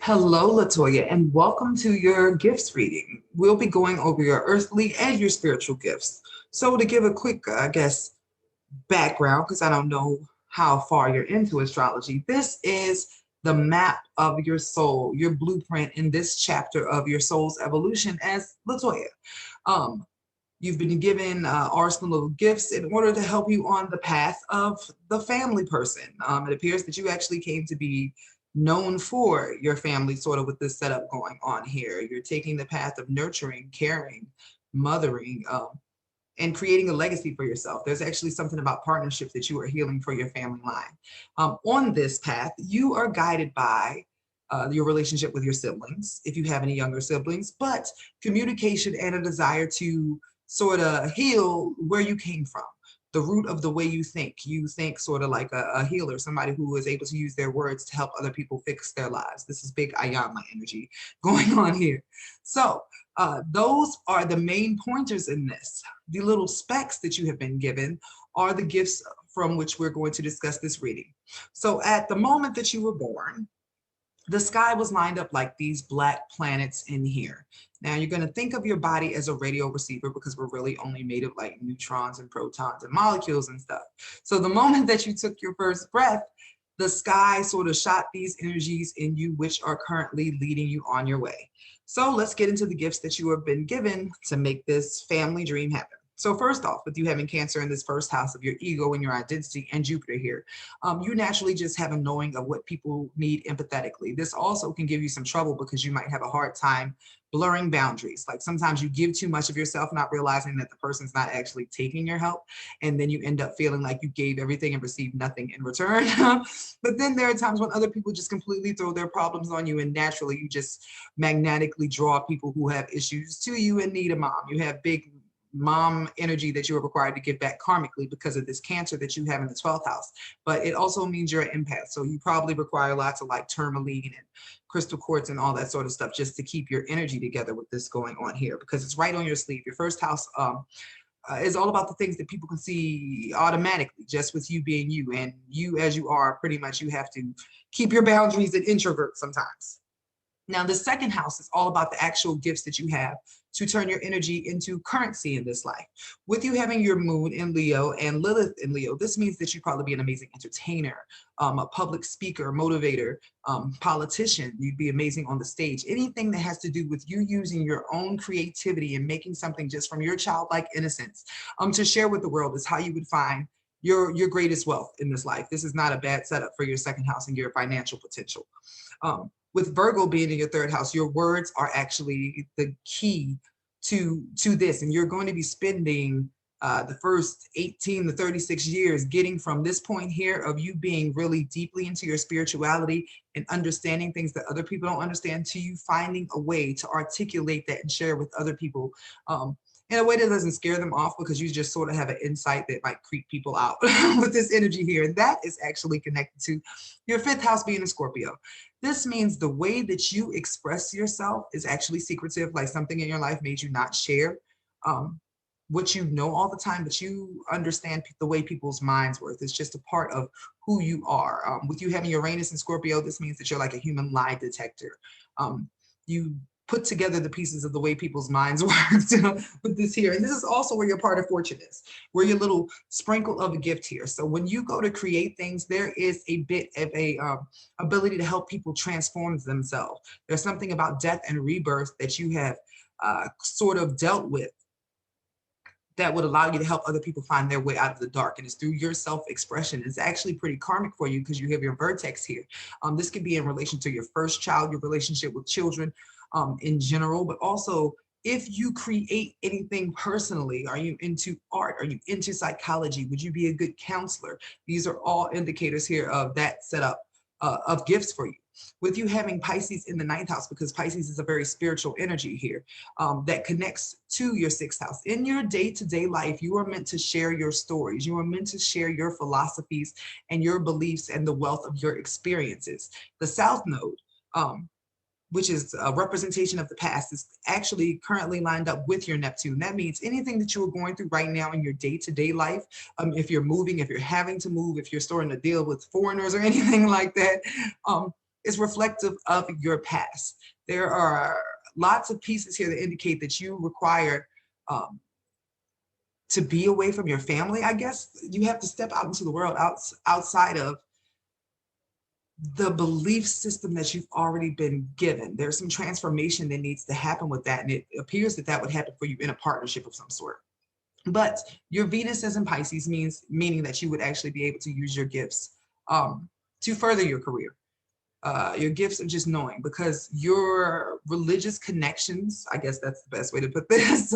Hello, LaToya, and welcome to your gifts reading. We'll be going over your earthly and your spiritual gifts. So to give a quick, background, because I don't know how far you're into astrology, this is the map of your soul, your blueprint in this chapter of your soul's evolution as LaToya. Um, you've been given arsenal of gifts in order to help you on the path of the family person. It appears that you actually came to be known for your family, sort of with this setup going on here. You're taking the path of nurturing, caring, mothering, and creating a legacy for yourself. There's actually something about partnership that you are healing for your family line. On this path, you are guided by your relationship with your siblings, if you have any younger siblings, but communication and a desire to sort of heal where you came from, the root of the way you think. You think sort of like a healer, somebody who is able to use their words to help other people fix their lives. This is big Ayama energy going on here. So those are the main pointers in this. The little specks that you have been given are the gifts from which we're going to discuss this reading. So at the moment that you were born, the sky was lined up like these black planets in here. Now you're going to think of your body as a radio receiver because we're really only made of like neutrons and protons and molecules and stuff. So the moment that you took your first breath, the sky sort of shot these energies in you, which are currently leading you on your way. So let's get into the gifts that you have been given to make this family dream happen. So first off, with you having Cancer in this first house of your ego and your identity and Jupiter here, you naturally just have a knowing of what people need empathetically. This also can give you some trouble because you might have a hard time blurring boundaries. Like sometimes you give too much of yourself, not realizing that the person's not actually taking your help. And then you end up feeling like you gave everything and received nothing in return. But then there are times when other people just completely throw their problems on you, and naturally you just magnetically draw people who have issues to you and need a mom. You have big mom energy that you are required to give back karmically because of this Cancer that you have in the 12th house. But it also means you're an empath. So you probably require lots of like tourmaline and crystal quartz and all that sort of stuff just to keep your energy together with this going on here, because it's right on your sleeve. Your first house is all about the things that people can see automatically just with you being you. And you, as you are, pretty much you have to keep your boundaries and introvert sometimes. Now, the second house is all about the actual gifts that you have to turn your energy into currency in this life. With you having your moon in Leo and Lilith in Leo, this means that you'd probably be an amazing entertainer, a public speaker, motivator, politician. You'd be amazing on the stage. Anything that has to do with you using your own creativity and making something just from your childlike innocence to share with the world is how you would find your greatest wealth in this life. This is not a bad setup for your second house and your financial potential. With Virgo being in your third house, your words are actually the key to this. And you're going to be spending the first 18 to 36 years getting from this point here of you being really deeply into your spirituality and understanding things that other people don't understand, to you finding a way to articulate that and share with other people in a way that doesn't scare them off, because you just sort of have an insight that might creep people out with this energy here. And that is actually connected to your fifth house being a Scorpio. This means the way that you express yourself is actually secretive, like something in your life made you not share what you know all the time, but you understand the way people's minds work. It's just a part of who you are. With you having Uranus and Scorpio, this means that you're like a human lie detector. You put together the pieces of the way people's minds work with this here. And this is also where your part of fortune is, where your little sprinkle of a gift here. So when you go to create things, there is a bit of a ability to help people transform themselves. There's something about death and rebirth that you have sort of dealt with that would allow you to help other people find their way out of the dark. And it's through your self-expression. It's actually pretty karmic for you because you have your vertex here. This could be in relation to your first child, your relationship with children in general, but also if you create anything personally. Are you into art? Are you into psychology? Would you be a good counselor? These are all indicators here of that setup of gifts for you. With you having Pisces in the 9th house, because Pisces is a very spiritual energy here that connects to your 6th house. In your day-to-day life, you are meant to share your stories. You are meant to share your philosophies and your beliefs and the wealth of your experiences. The South Node, which is a representation of the past, is actually currently lined up with your Neptune. That means anything that you are going through right now in your day-to-day life, if you're moving, if you're having to move, if you're starting to deal with foreigners or anything like that, is reflective of your past. There are lots of pieces here that indicate that you require to be away from your family. I guess you have to step out into the world outside of the belief system that you've already been given. There's some transformation that needs to happen with that. And it appears that that would happen for you in a partnership of some sort. But your Venus is in Pisces, meaning that you would actually be able to use your gifts to further your career. Your gifts of just knowing, because your religious connections, I guess that's the best way to put this,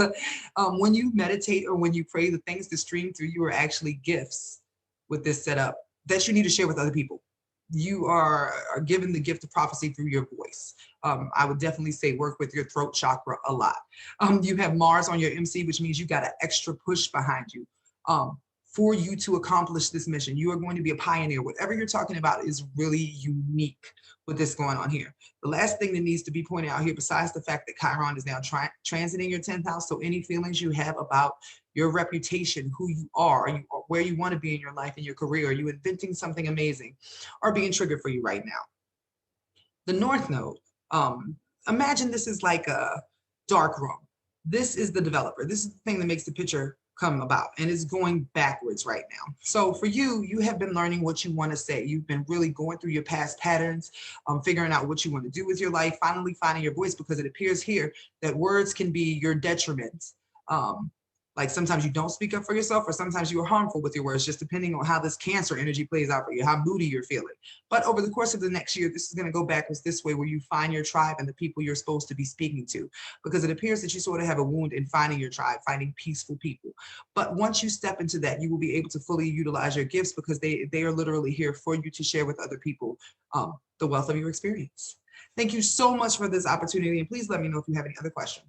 when you meditate or when you pray, the things that stream through you are actually gifts with this setup that you need to share with other people. You are given the gift of prophecy through your voice. I would definitely say work with your throat chakra a lot. You have Mars on your MC, which means you got an extra push behind you for you to accomplish this mission. You are going to be a pioneer. Whatever you're talking about is really unique with this going on here. The last thing that needs to be pointed out here, besides the fact that Chiron is now transiting your 10th house, so any feelings you have about your reputation, who you are where you want to be in your life and your career, are you inventing something amazing, are being triggered for you right now. The North Node, imagine this is like a dark room. This is the developer. This is the thing that makes the picture come about, and it's going backwards right now. So for you, you have been learning what you want to say. You've been really going through your past patterns, figuring out what you want to do with your life, finally finding your voice, because it appears here that words can be your detriment. Like sometimes you don't speak up for yourself, or sometimes you are harmful with your words, just depending on how this Cancer energy plays out for you, how moody you're feeling. But over the course of the next year, this is going to go backwards this way, where you find your tribe and the people you're supposed to be speaking to, because it appears that you sort of have a wound in finding your tribe, finding peaceful people. But once you step into that, you will be able to fully utilize your gifts, because they are literally here for you to share with other people the wealth of your experience. Thank you so much for this opportunity, and please let me know if you have any other questions.